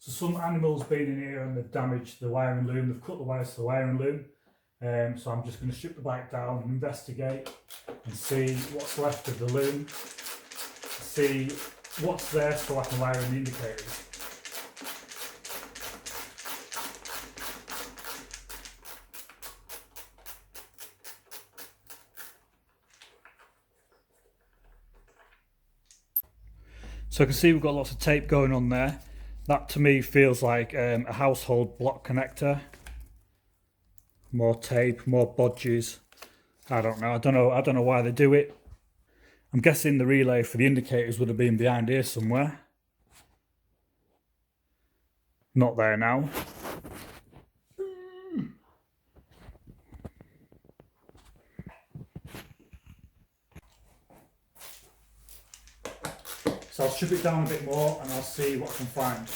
So some animals been in here and they've damaged the wiring loom, they've cut the wires to the wiring loom. So I'm just going to strip the bike down and investigate and see what's left of the loom, see what's there so I can wire in the indicators. So I can see we've got lots of tape going on there. That to me feels like a household block connector. More tape, more bodges. I don't know why they do it. I'm guessing the relay for the indicators would have been behind here somewhere. Not there now. So I'll strip it down a bit more and I'll see what I can find.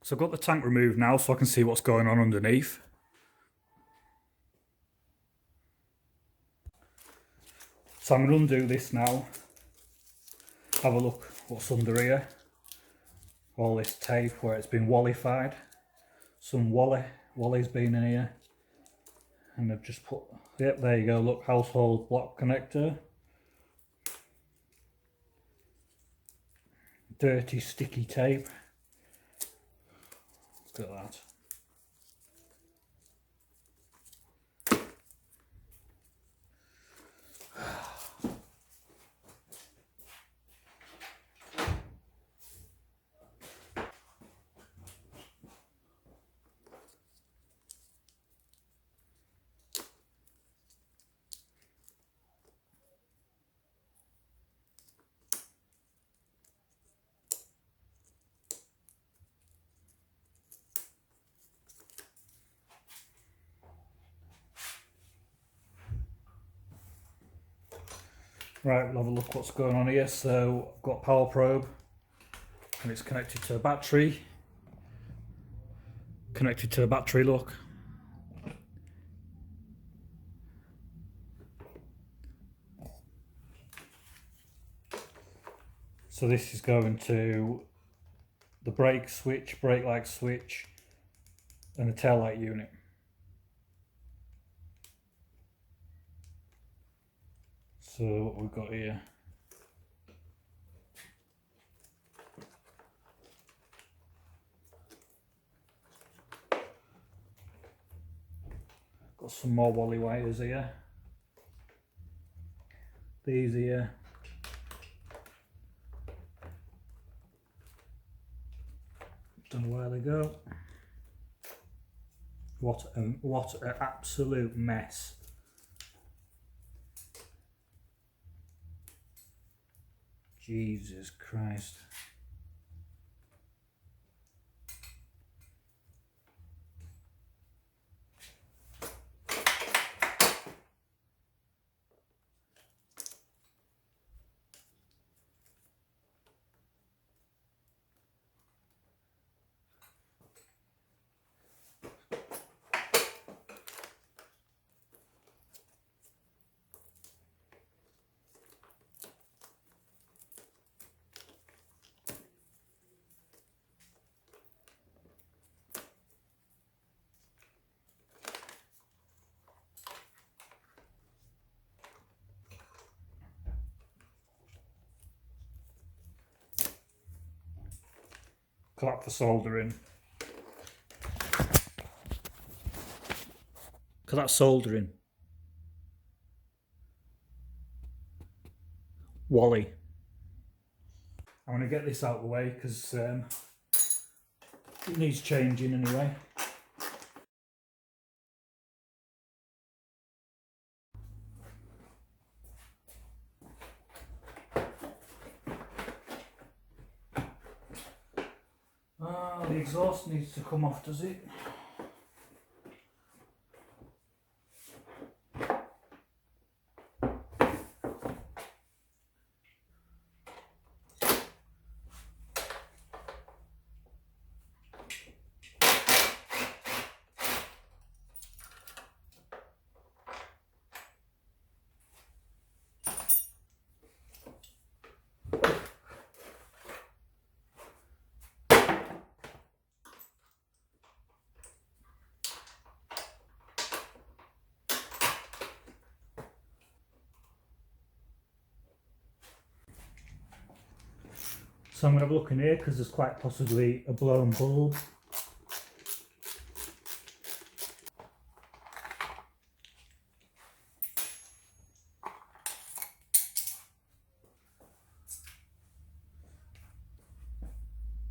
So I've got the tank removed now so I can see what's going on underneath. So I'm going to undo this now. Have a look what's under here. All this tape where it's been wallified. Some wally's been in here. And I've just put, yep, there you go, look, household block connector. Dirty sticky tape. Look at that. Right, we'll have a look what's going on here. So I've got a power probe and it's connected to a battery. Connected to a battery, look. So this is going to the brake switch, brake light switch and the tail light unit. So what we've got here. Got some more wally wires here. These here. Don't know where they go. What an absolute mess. Jesus Christ. Clap for soldering. Because that's soldering. Wally. I'm going to get this out of the way because it needs changing anyway. The exhaust needs to come off, does it? So I'm going to have a look in here because there's quite possibly a blown bulb.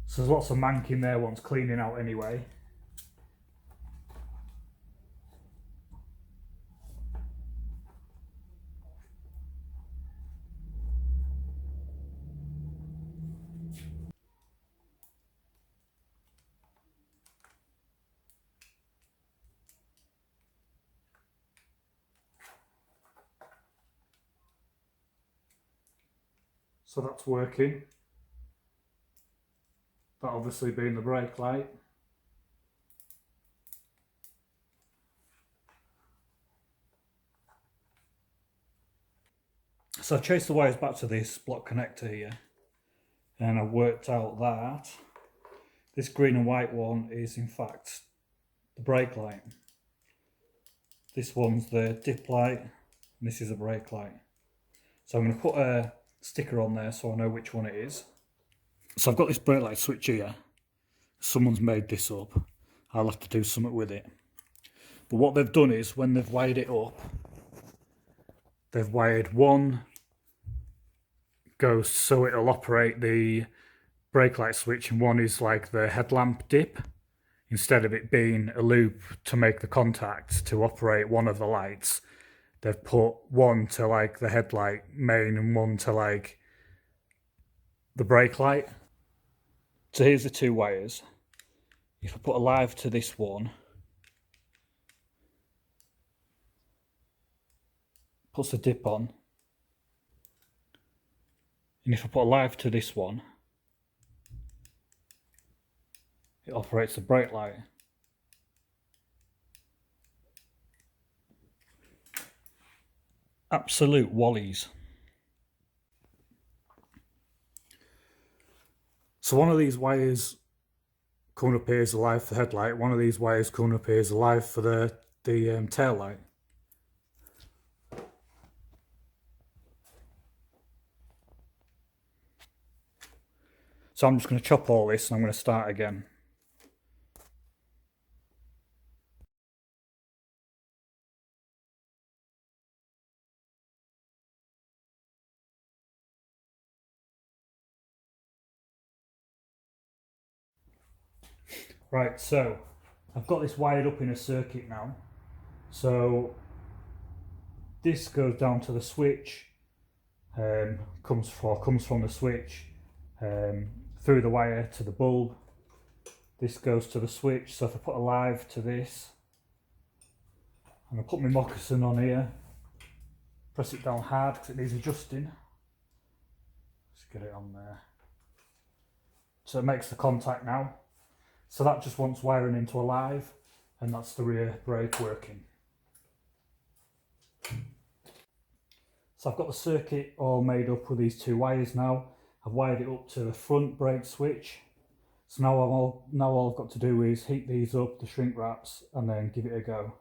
So there's lots of mank in there once cleaning out anyway. So that's working. That obviously being the brake light. So I traced the wires back to this block connector here, and I worked out that this green and white one is in fact the brake light. This one's the dip light, and this is a brake light. So I'm going to put a sticker on there so I know which one it is. So I've got this brake light switch here. Someone's made this up. I'll have to do something with it. But what they've done is, when they've wired it up, they've wired one goes so it'll operate the brake light switch, and one is like the headlamp dip. Instead of it being a loop to make the contact to operate one of the lights, they've put one to like the headlight main and one to like the brake light. So here's the two wires. If I put a live to this one, puts the dip on, and if I put a live to this one, it operates the brake light. Absolute wallies. So one of these wires coming up here is alive for the headlight, one of these wires coming up here is alive for the tail light. So I'm just going to chop all this and I'm going to start again. Right, so I've got this wired up in a circuit now. So this goes down to the switch, comes from the switch through the wire to the bulb. This goes to the switch. So if I put a live to this, and I put my moccasin on here, press it down hard because it needs adjusting. Let's get it on there. So it makes the contact now. So that just wants wiring into a live, and that's the rear brake working. So I've got the circuit all made up with these two wires now. I've wired it up to the front brake switch. So now all I've got to do is heat these up, the shrink wraps, and then give it a go.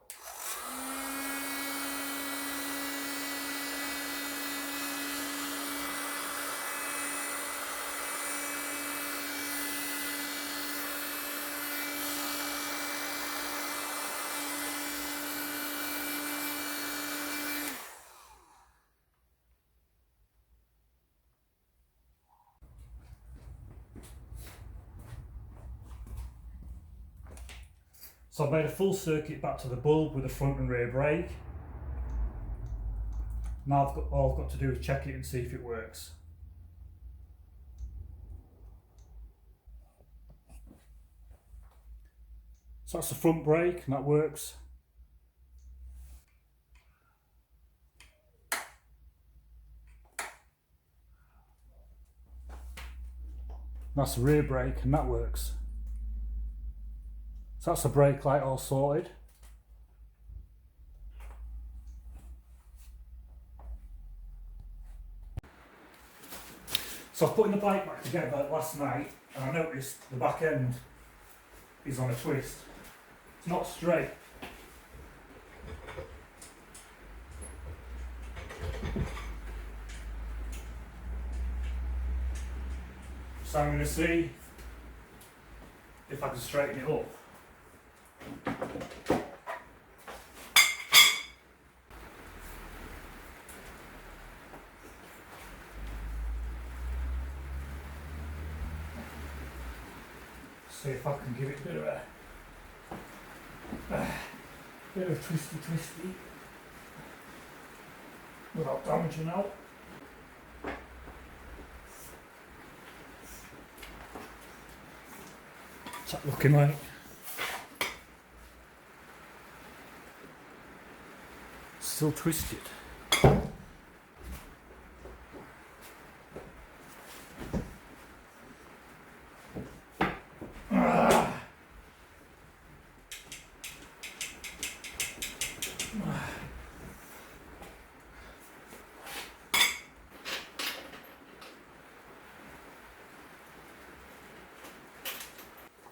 So I've made a full circuit back to the bulb with the front and rear brake. Now all I've got to do is check it and see if it works. So that's the front brake and that works. That's the rear brake and that works. So that's the brake light all sorted. So I was putting the bike back together last night and I noticed the back end is on a twist. It's not straight. So I'm going to see if I can straighten it up. See if I can give it a bit of twisty without damaging out. What's that looking like? Still twisted.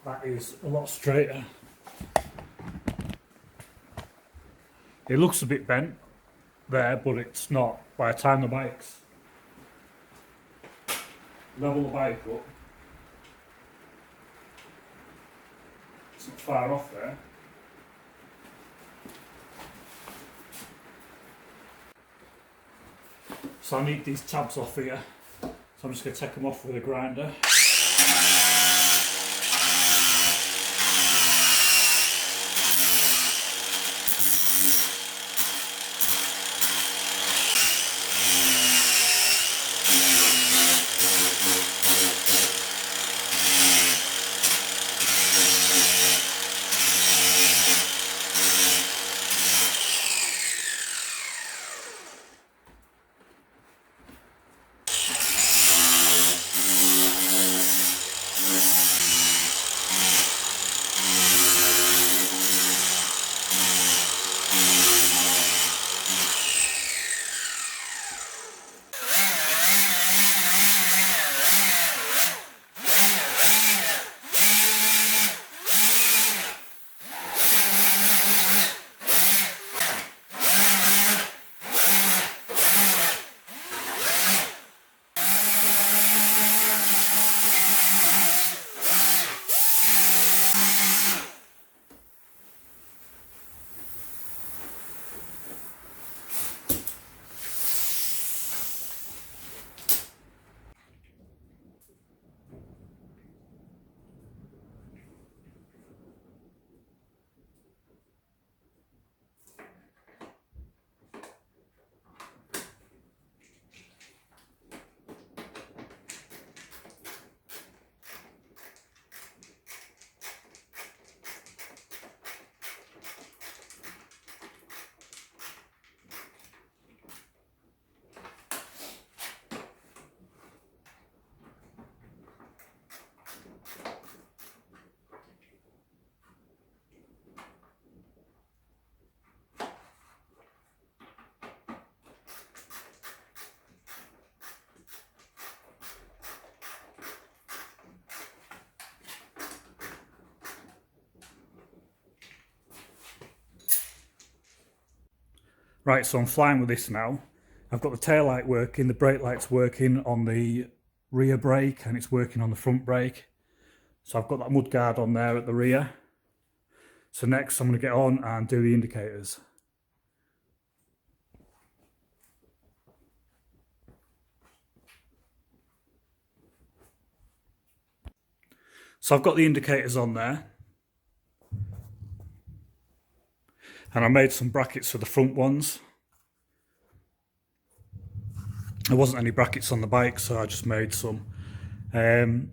That is a lot straighter. It looks a bit bent there, but it's not. By the time the bike's level the bike up, it's not far off there. So I need these tabs off here, so I'm just going to take them off with a grinder. Right, so I'm flying with this now. I've got the tail light working, the brake light's working on the rear brake, and it's working on the front brake. So I've got that mud guard on there at the rear. So next I'm going to get on and do the indicators. So I've got the indicators on there. And I made some brackets for the front ones. There wasn't any brackets on the bike, so I just made some. There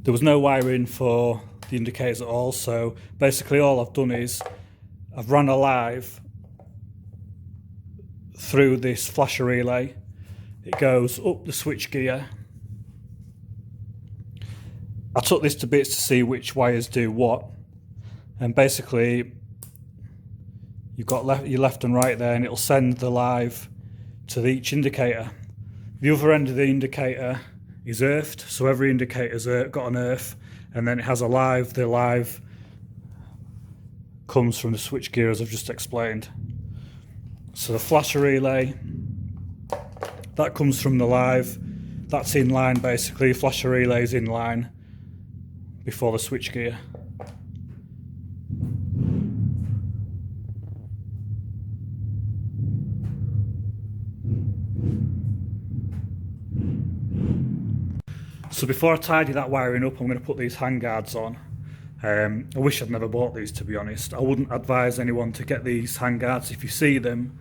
was no wiring for the indicators at all, so basically all I've done is I've run a live through this flasher relay. It goes up the switch gear. I took this to bits to see which wires do what. And basically, you've got your left and right there, and it'll send the live to each indicator. The other end of the indicator is earthed, so every indicator's got an earth, and then it has a live. The live comes from the switch gear, as I've just explained. So the flasher relay, that comes from the live. That's in line basically, flasher relays in line before the switchgear. So before I tidy that wiring up, I'm going to put these handguards on. I wish I'd never bought these, to be honest. I wouldn't advise anyone to get these handguards. If you see them,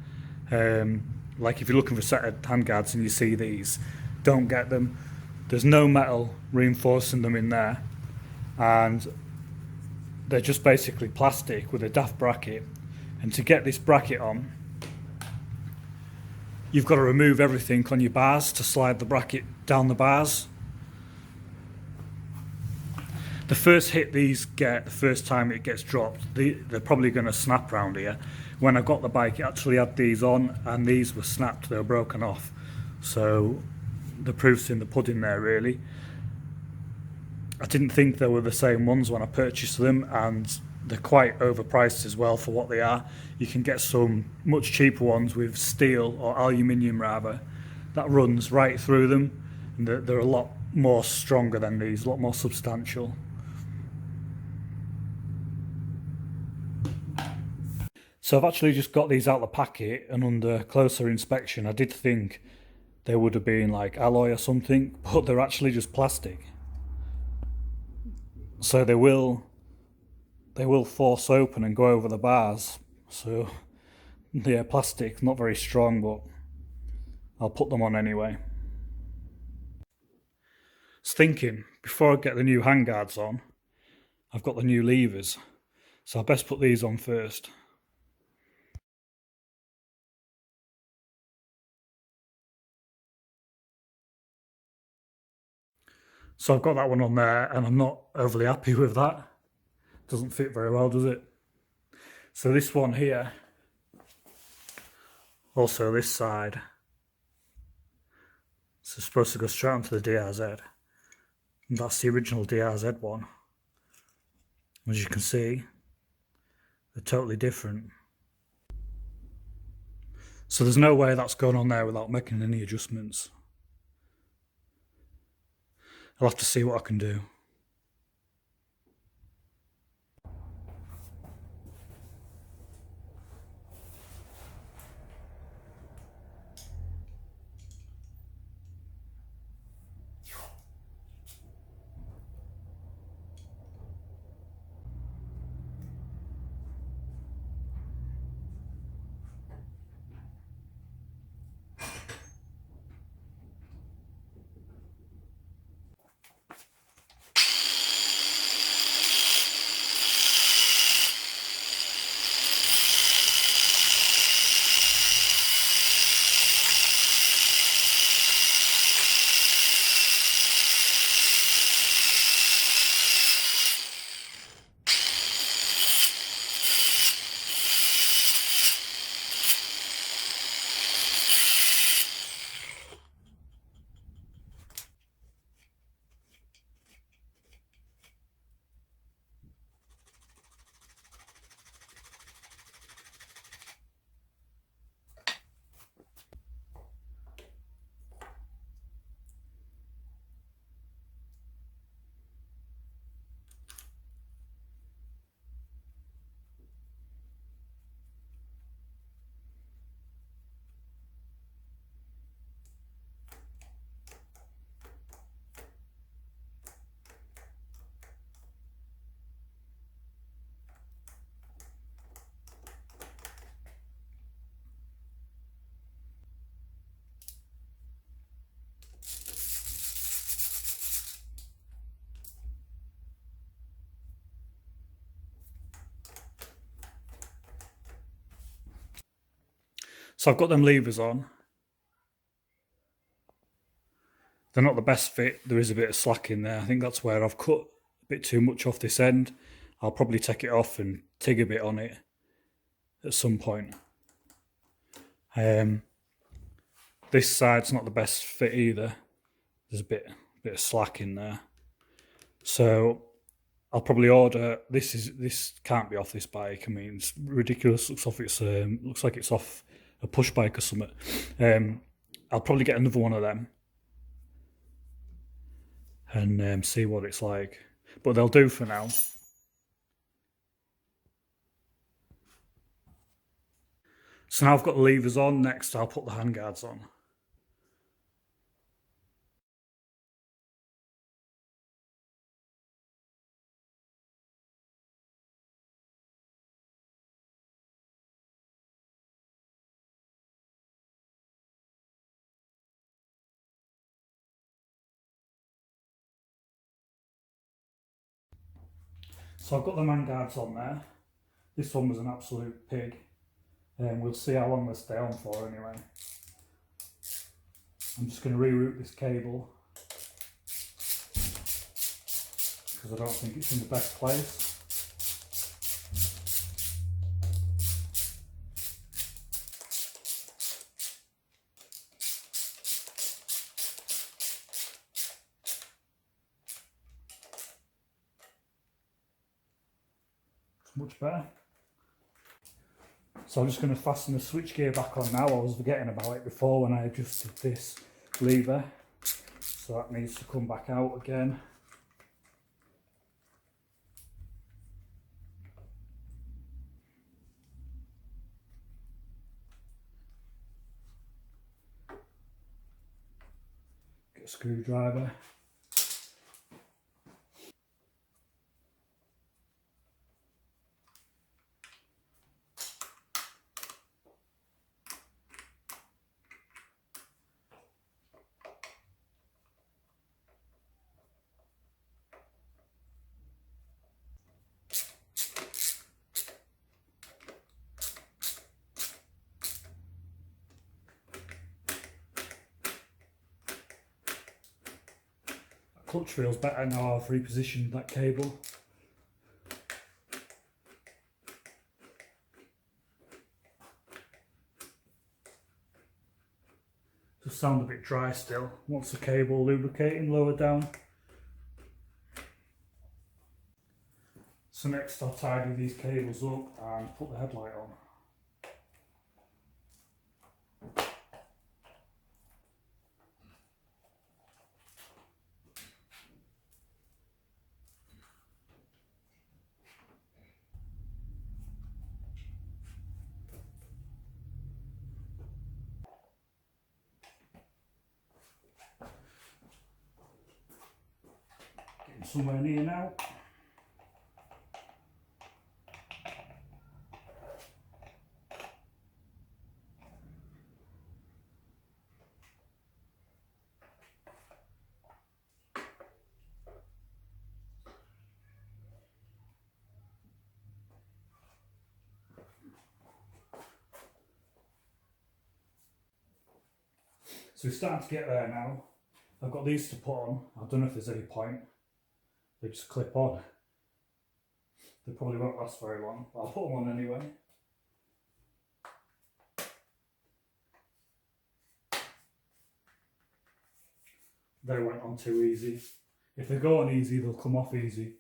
like if you're looking for a set of handguards and you see these, don't get them. There's no metal reinforcing them in there, and they're just basically plastic with a daft bracket. And to get this bracket on, you've got to remove everything on your bars to slide the bracket down the bars. The first hit these get, the first time it gets dropped, they're probably going to snap round here. When I got the bike, it actually had these on, and these were snapped, they were broken off. So the proof's in the pudding there, really. I didn't think they were the same ones when I purchased them, and they're quite overpriced as well for what they are. You can get some much cheaper ones with steel, or aluminium rather, that runs right through them, and they're a lot more stronger than these, a lot more substantial. So I've actually just got these out of the packet, and under closer inspection I did think they would have been like alloy or something, but they're actually just plastic. So they will force open and go over the bars. So yeah, plastic, not very strong, but I'll put them on anyway. I was thinking, before I get the new handguards on, I've got the new levers, so I best put these on first. So I've got that one on there, and I'm not overly happy with that. Doesn't fit very well, does it? So this one here, also this side, so it's supposed to go straight onto the DRZ. And that's the original DRZ one. As you can see, they're totally different. So there's no way that's going on there without making any adjustments. I'll have to see what I can do. So I've got them levers on. They're not the best fit. There is a bit of slack in there. I think that's where I've cut a bit too much off this end. I'll probably take it off and TIG a bit on it at some point. This side's not the best fit either. There's a bit of slack in there. So I'll probably order this can't be off this bike. I mean, it's ridiculous. Looks like it's off a push bike or something. I'll probably get another one of them and see what it's like. But they'll do for now. So now I've got the levers on. Next I'll put the handguards on. So I've got the handguards on there. This one was an absolute pig. We'll see how long they stay on for anyway. I'm just going to reroute this cable because I don't think it's in the best place. It's much better. So I'm just going to fasten the switchgear back on now. I was forgetting about it before when I adjusted this lever. So that needs to come back out again. Get a screwdriver. Clutch feels better now I've repositioned that cable. Just sound a bit dry still. Wants the cable lubricating lower down. So next I'll tidy these cables up and put the headlight on. Getting somewhere near now. So we're starting to get there now. I've got these to put on. I don't know if there's any point. They just clip on. They probably won't last very long, but I'll put them on anyway. They went on too easy. If they go on easy, they'll come off easy.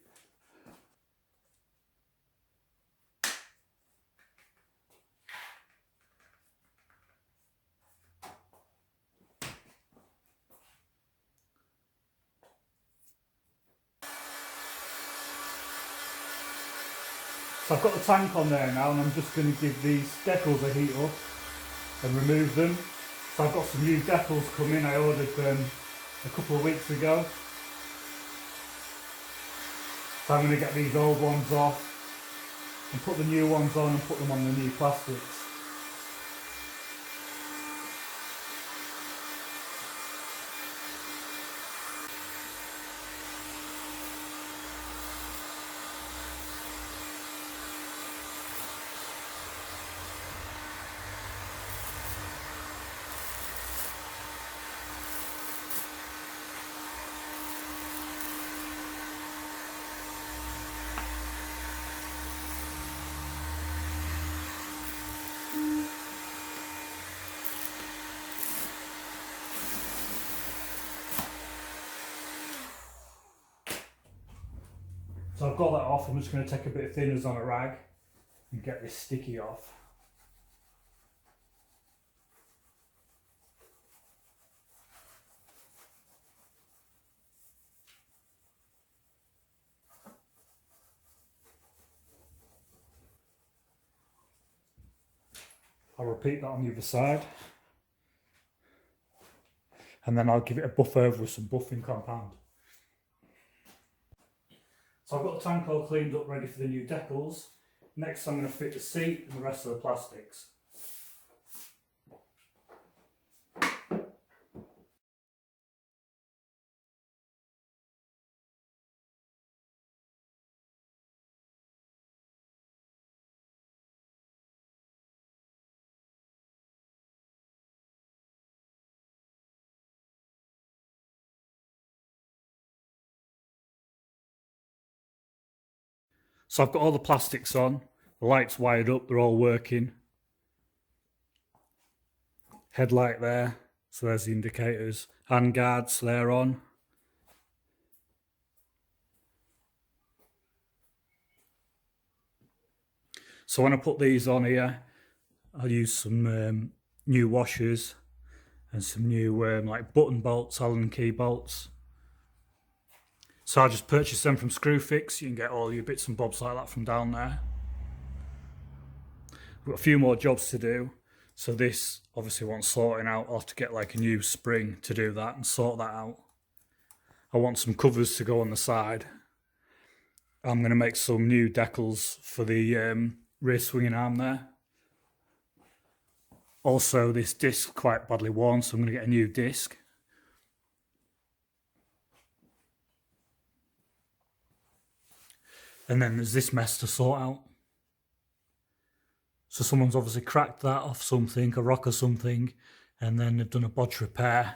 So I've got the tank on there now, and I'm just going to give these decals a heat up and remove them. So I've got some new decals coming. I ordered them a couple of weeks ago. So I'm going to get these old ones off and put the new ones on and put them on the new plastics. So I've got that off. I'm just going to take a bit of thinners on a rag and get this sticky off. I'll repeat that on the other side. And then I'll give it a buff over with some buffing compound. So I've got the tank all cleaned up, ready for the new decals. Next I'm going to fit the seat and the rest of the plastics. So I've got all the plastics on, the lights wired up, they're all working. Headlight there, so there's the indicators. Hand guards, they're on. So when I put these on here, I'll use some new washers and some new like button bolts, Allen key bolts. So I just purchased them from Screwfix. You can get all your bits and bobs like that from down there. We've got a few more jobs to do. So this obviously wants sorting out. I'll have to get like a new spring to do that and sort that out. I want some covers to go on the side. I'm going to make some new decals for the rear swinging arm there. Also, this disc quite badly worn, so I'm going to get a new disc. And then there's this mess to sort out. So someone's obviously cracked that off something, a rock or something, and then they've done a bodge repair.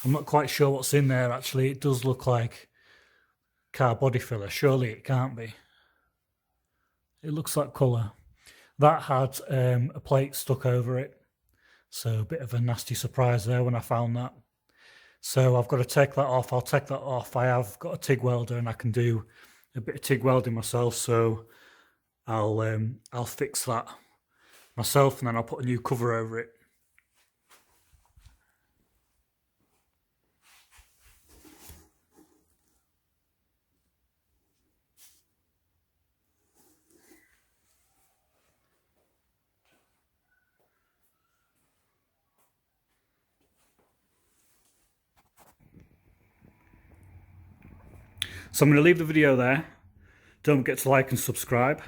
I'm not quite sure what's in there actually. It does look like car body filler. Surely it can't be. It looks like colour. That had a plate stuck over it. So a bit of a nasty surprise there when I found that. So I've got to take that off. I'll take that off. I have got a TIG welder and I can do a bit of TIG welding myself. So I'll fix that myself and then I'll put a new cover over it. So I'm going to leave the video there. Don't forget to like and subscribe.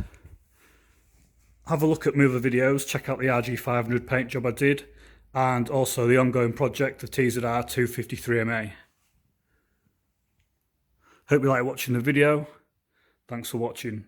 Have a look at my other videos. Check out the DRZ400 paint job I did. And also the ongoing project, the TZR253MA. Hope you like watching the video. Thanks for watching.